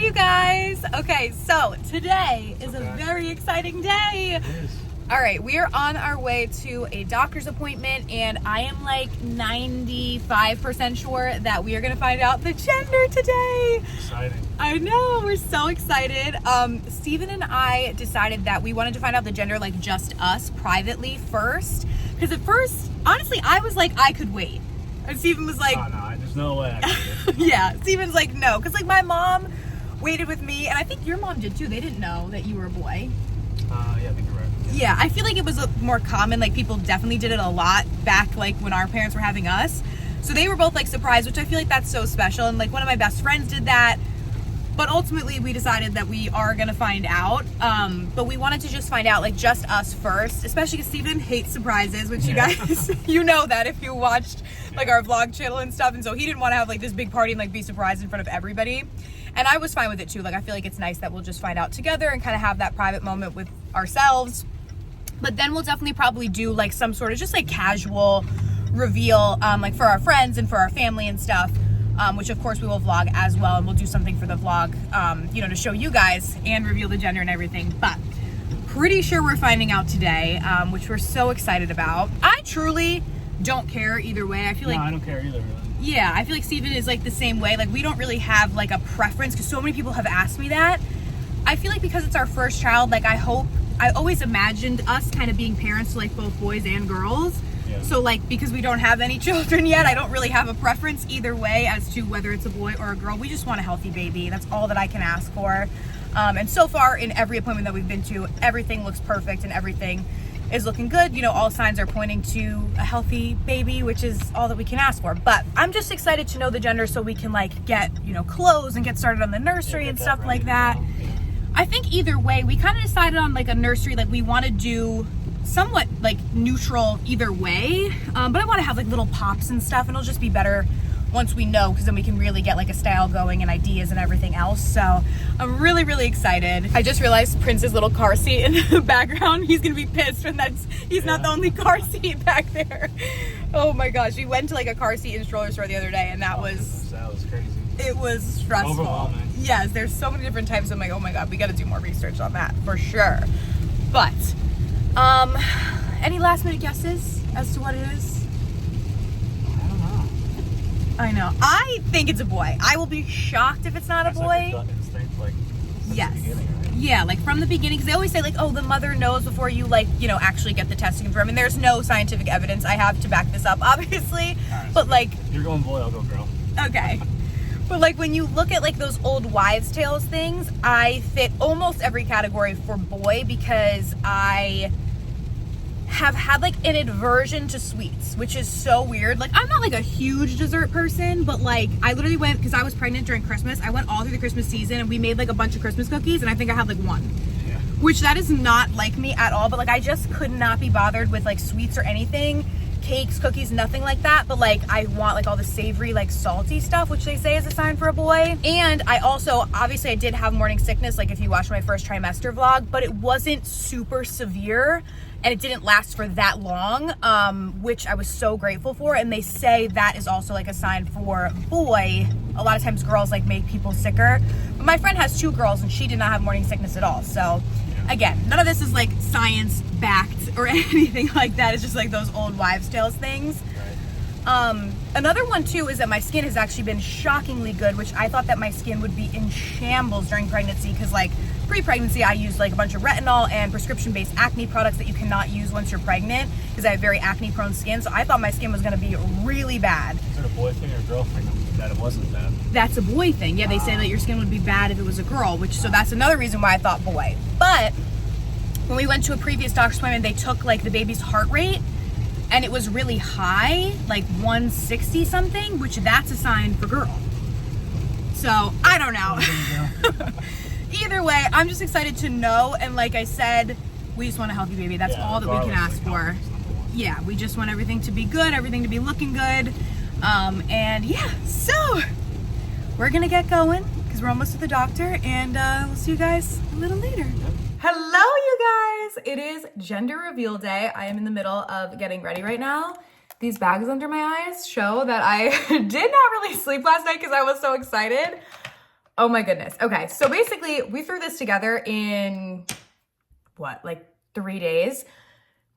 you guys. Okay, so today is a very exciting day. It is. All right, we are on our way to a doctor's appointment, and I am like 95% sure that we are going to find out the gender today. Exciting. I know, we're so excited. Steven and I decided that we wanted to find out the gender, like just us privately first. Because at first, honestly, I was like, I could wait. And Steven was like, oh, no, there's no way I can do it. yeah, Steven's like, no. Because like my mom waited with me, and I think your mom did too. They didn't know that you were a boy. Yeah, I think you're right. Yeah, I feel like it was more common. Like people definitely did it a lot back like when our parents were having us. So they were both like surprised, which I feel like that's so special. And like one of my best friends did that. But ultimately we decided that we are gonna find out. But we wanted to just find out like just us first, especially because Steven hates surprises, which you guys, you know that if you watched like our vlog channel and stuff. And so he didn't want to have like this big party and like be surprised in front of everybody. And I was fine with it too. Like I feel like it's nice that we'll just find out together and kind of have that private moment with ourselves. But then we'll definitely probably do like some sort of just like casual reveal, like for our friends and for our family and stuff, which of course we will vlog as well. And we'll do something for the vlog, you know, to show you guys and reveal the gender and everything. But pretty sure we're finding out today, which we're so excited about. I truly don't care either way. I feel like I don't care either, really. Yeah, I feel like Steven is like the same way. Like we don't really have like a preference because so many people have asked me that. I feel like because it's our first child, like I always imagined us kind of being parents to like both boys and girls. Yeah. So like because we don't have any children yet, I don't really have a preference either way as to whether it's a boy or a girl. We just want a healthy baby. That's all that I can ask for. And so far in every appointment that we've been to, everything looks perfect and everything is looking good. You know, all signs are pointing to a healthy baby, which is all that we can ask for. But I'm just excited to know the gender so we can like get, you know, clothes and get started on the nursery and stuff like that. Yeah. I think either way, we kind of decided on like a nursery, like we want to do somewhat like neutral either way. But I want to have like little pops and stuff, and it'll just be better once we know, because then we can really get like a style going and ideas and everything else. So I'm really, really excited. I just realized Prince's little car seat in the background. He's gonna be pissed when he's not the only car seat back there. Oh my gosh, we went to like a car seat and stroller store the other day, and that was crazy. It was stressful. Overwhelming. Yes, there's so many different types. I'm like, oh my god, we got to do more research on that for sure. But any last minute guesses as to what it is? I don't know. I know. I think it's a boy. I will be shocked if it's not a boy. Like a gut instinct, like since Yes. the beginning, right? Yeah, like from the beginning, because they always say like, oh, the mother knows before you like, you know, actually get the test to confirm. And there's no scientific evidence I have to back this up, obviously. All right, But so like, you're going boy, I'll go girl. okay. But like when you look at like those old wives' tales things, I fit almost every category for boy because I have had like an aversion to sweets, which is so weird. Like I'm not like a huge dessert person, but like I literally went, because I was pregnant during Christmas, I went all through the Christmas season and we made like a bunch of Christmas cookies, and I think I had like one. Yeah. Which that is not like me at all, but like I just could not be bothered with like sweets or anything. Cakes, cookies, nothing like that. But like I want like all the savory, like salty stuff, which they say is a sign for a boy. And I also, obviously I did have morning sickness, like if you watched my first trimester vlog, but it wasn't super severe and it didn't last for that long, which I was so grateful for. And they say that is also like a sign for a boy. A lot of times girls like make people sicker, but my friend has 2 girls and she did not have morning sickness at all. So again, none of this is like science backed or anything like that. It's just like those old wives' tales things. Right. Another one too is that my skin has actually been shockingly good, which I thought that my skin would be in shambles during pregnancy, because like pre-pregnancy I used like a bunch of retinol and prescription-based acne products that you cannot use once you're pregnant, because I have very acne-prone skin. So I thought my skin was going to be really bad. Is it a boy thing or a girl thing that it wasn't bad? That's a boy thing. Yeah, they say that your skin would be bad if it was a girl, so that's another reason why I thought boy. But when we went to a previous doctor's appointment, they took like the baby's heart rate and it was really high, like 160 something, which that's a sign for girl. So I don't know. Either way, I'm just excited to know. And like I said, we just want a healthy baby. That's all that we can ask for. Yeah, we just want everything to be good, everything to be looking good. And yeah, so we're gonna get going because we're almost at the doctor, and we'll see you guys a little later. Hello, you guys. It is gender reveal day. I am in the middle of getting ready right now. These bags under my eyes show that I did not really sleep last night because I was so excited. Oh my goodness. Okay, so basically we threw this together in, what, like 3 days?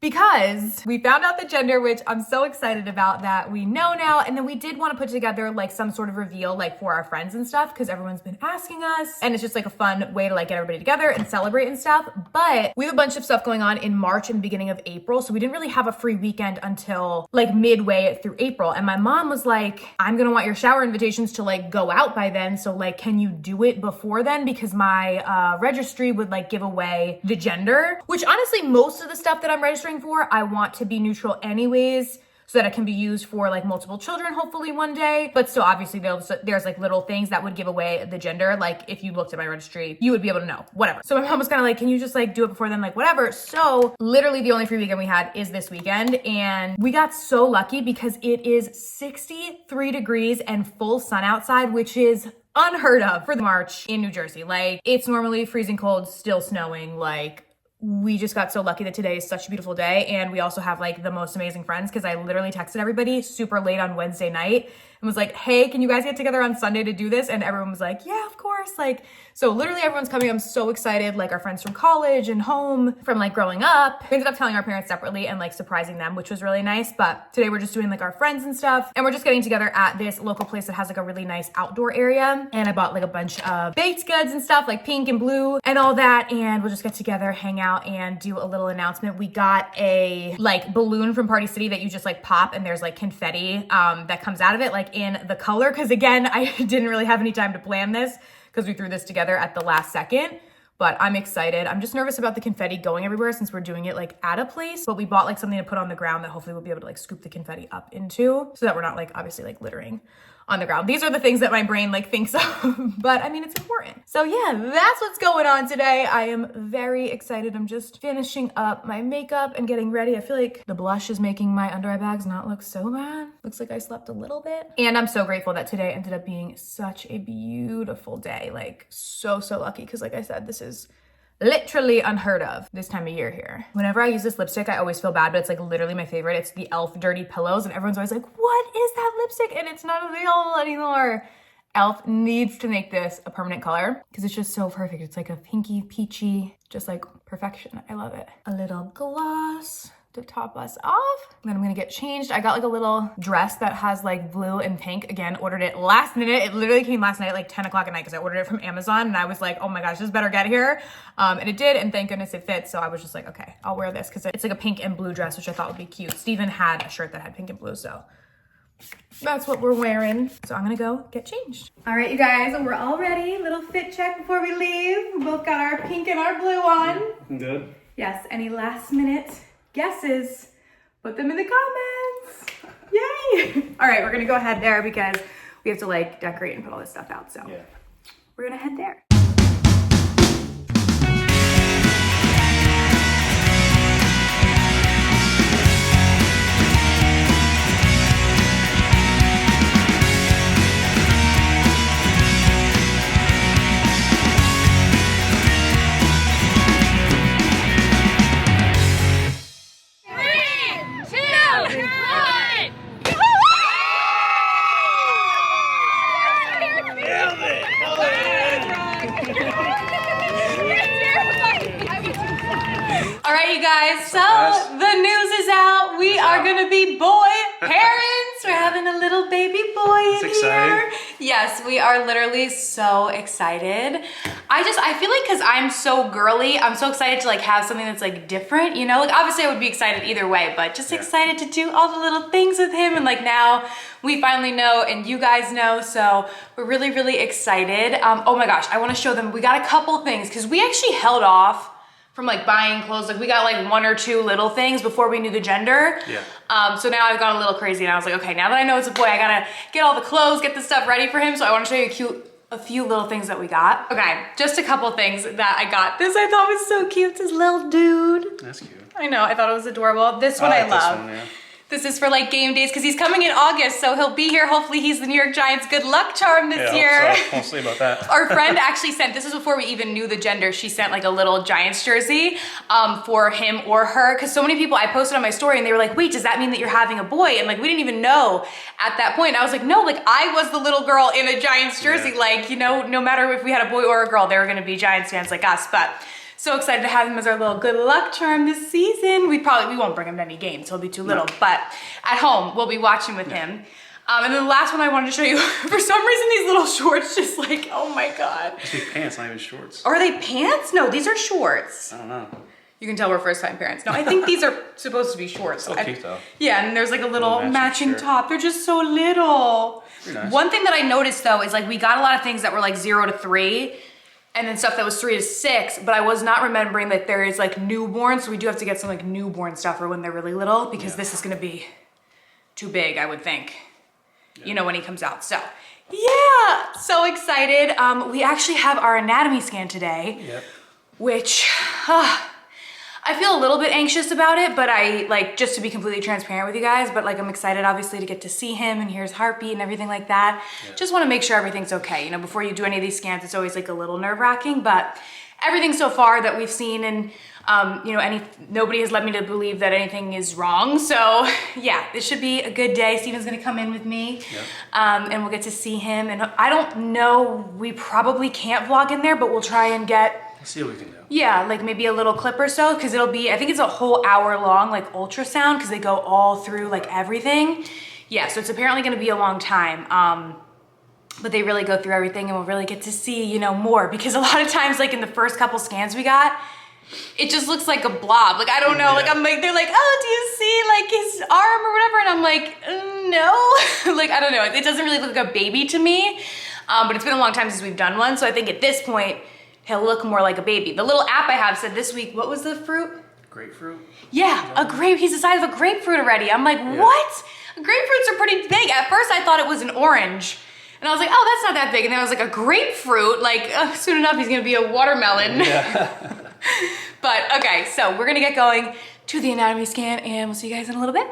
Because we found out the gender, which I'm so excited about that we know now. And then we did want to put together like some sort of reveal like for our friends and stuff because everyone's been asking us. And it's just like a fun way to like get everybody together and celebrate and stuff. But we have a bunch of stuff going on in March and beginning of April. So we didn't really have a free weekend until like midway through April. And my mom was like, I'm going to want your shower invitations to like go out by then. So like, can you do it before then? Because my registry would like give away the gender, which honestly, most of the stuff that I'm registering for, I want to be neutral anyways, so that it can be used for like multiple children, hopefully one day. But still, obviously there's like little things that would give away the gender. Like if you looked at my registry, you would be able to know, whatever. So my mom was kind of like, can you just like do it before then? Like whatever. So literally the only free weekend we had is this weekend. And we got so lucky because it is 63 degrees and full sun outside, which is unheard of for the March in New Jersey. Like it's normally freezing cold, still snowing, like we just got so lucky that today is such a beautiful day. And we also have like the most amazing friends because I literally texted everybody super late on Wednesday night and was like, hey, can you guys get together on Sunday to do this? And everyone was like, yeah, of course. Like, so literally everyone's coming. I'm so excited. Like our friends from college and home from like growing up. We ended up telling our parents separately and like surprising them, which was really nice. But today we're just doing like our friends and stuff. And we're just getting together at this local place that has like a really nice outdoor area. And I bought like a bunch of baked goods and stuff like pink and blue and all that. And we'll just get together, hang out and do a little announcement. We got a like balloon from Party City that you just like pop and there's like confetti that comes out of it like in the color. Cause again, I didn't really have any time to plan this because we threw this together at the last second. But I'm excited. I'm just nervous about the confetti going everywhere since we're doing it like at a place, but we bought like something to put on the ground that hopefully we'll be able to like scoop the confetti up into so that we're not like obviously like littering on the ground. These are the things that my brain like thinks of, but I mean, it's important. So yeah, that's what's going on today. I am very excited. I'm just finishing up my makeup and getting ready. I feel like the blush is making my under eye bags not look so bad. Looks like I slept a little bit. And I'm so grateful that today ended up being such a beautiful day. Like so lucky. Cause like I said, this is literally unheard of this time of year here. Whenever I use this lipstick, I always feel bad, but it's like literally my favorite. It's the e.l.f. Dirty Pillows, and everyone's always like, what is that lipstick? And it's not available anymore. e.l.f. needs to make this a permanent color because it's just so perfect. It's like a pinky, peachy, just like perfection. I love it. A little gloss to top us off. Then I'm gonna get changed. I got like a little dress that has like blue and pink. Again, ordered it last minute. It literally came last night at like 10 o'clock at night because I ordered it from Amazon and I was like, oh my gosh, this better get here. And it did, and thank goodness it fits. So I was just like, okay, I'll wear this because it's like a pink and blue dress, which I thought would be cute. Steven had a shirt that had pink and blue, so that's what we're wearing. So I'm gonna go get changed. All right, you guys, we're all ready. Little fit check before we leave. We both got our pink and our blue on. Good. Yes, any last minute guesses, put them in the comments. Yay! All right, we're gonna go ahead there because we have to like decorate and put all this stuff out. So yeah, we're gonna head there. So the news is out. We are gonna be boy parents. We're having a little baby boy in here. Yes, we are literally so excited. I feel like because I'm so girly, I'm so excited to like have something that's like different, you know? Like obviously I would be excited either way, but just excited to do all the little things with him. And like now we finally know and you guys know, so we're really excited. Oh my gosh, I wanna show them, we got a couple things because we actually held off from like buying clothes. Like we got like 1 or 2 little things before we knew the gender. Yeah. So now I've gone a little crazy and I was like, okay, now that I know it's a boy, I gotta get all the clothes, get the stuff ready for him. So I wanna show you a few little things that we got. Okay, just a couple things that I got. This I thought was so cute, this little dude. That's cute. I know, I thought it was adorable. This one I love. This one, yeah. This is for like game days because he's coming in August, so he'll be here. Hopefully he's the New York Giants good luck charm this year. We'll see about that. Our friend actually sent, this was before we even knew the gender, she sent like a little Giants jersey for him or her, because so many people, I posted on my story and they were like, wait, does that mean that you're having a boy? And like, we didn't even know at that point. I was like, no, like I was the little girl in a Giants jersey. Yeah. Like, you know, no matter if we had a boy or a girl, they were gonna be Giants fans like us. But so excited to have him as our little good luck charm this season. We won't bring him to any games, he'll be too little, but at home, we'll be watching with him. And then the last one I wanted to show you, for some reason these little shorts just like, oh my God. It's like pants, not even shorts. Are they pants? No, these are shorts. I don't know. You can tell we're first time parents. No, I think these are supposed to be shorts. So cute though. Yeah, and there's like a little matching shirt. top. They're just so little. Very nice. One thing that I noticed though is like we got a lot of things that were like 0 to 3 and then stuff that was 3 to 6, but I was not remembering that there is like newborn, so we do have to get some like newborn stuff for when they're really little because this is gonna be too big, I would think. You know, when he comes out. So yeah, so excited. We actually have our anatomy scan today, which I feel a little bit anxious about it, but I like, just to be completely transparent with you guys, but like I'm excited obviously to get to see him and hear his heartbeat and everything like that. Just wanna make sure everything's okay. You know, before you do any of these scans, it's always like a little nerve-wracking, but everything so far that we've seen and you know, nobody has led me to believe that anything is wrong. So yeah, this should be a good day. Steven's gonna come in with me and we'll get to see him. And I don't know, we probably can't vlog in there, but we'll try and get, Let's see what we can do. yeah, like maybe a little clip or so, because it'll be, I think it's a whole hour long, like ultrasound, because they go all through like everything. Yeah, so it's apparently gonna be a long time. But they really go through everything and we'll really get to see, you know, more, because a lot of times, like in the first couple scans we got, it just looks like a blob. Like, I don't know, like I'm like, they're like, oh, do you see like his arm or whatever? And I'm like, no, like, I don't know. It doesn't really look like a baby to me, but it's been a long time since we've done one. So I think at this point, he'll look more like a baby. The little app I have said this week, what was the fruit? Grapefruit? Yeah, a grape, he's the size of a grapefruit already. I'm like, what? Grapefruits are pretty big. At first I thought it was an orange. And I was like, oh, that's not that big. And then I was like, a grapefruit? Like, soon enough, he's gonna be a watermelon. Yeah. But okay, so we're gonna get going to the anatomy scan and we'll see you guys in a little bit.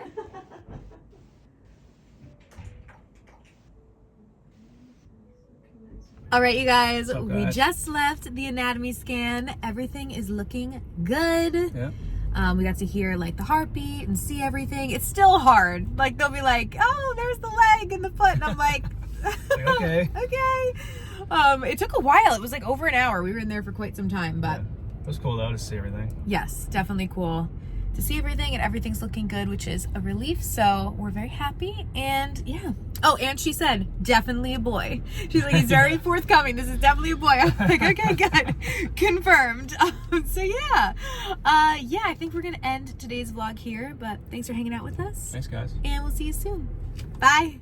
All right, you guys, we just left the anatomy scan. Everything is looking good. Yeah. We got to hear like the heartbeat and see everything. It's still hard. Like they'll be like, oh, there's the leg and the foot. And I'm like, okay. Okay. It took a while. It was like over an hour. We were in there for quite some time, but it was cool though to see everything. Yes, definitely cool to see everything, and everything's looking good, which is a relief. So we're very happy, and yeah. Oh, and she said, definitely a boy. She's like, he's very forthcoming. This is definitely a boy. I'm like, okay, good. Confirmed. So yeah. Yeah, I think we're gonna end today's vlog here, but thanks for hanging out with us. Thanks, guys. And we'll see you soon. Bye.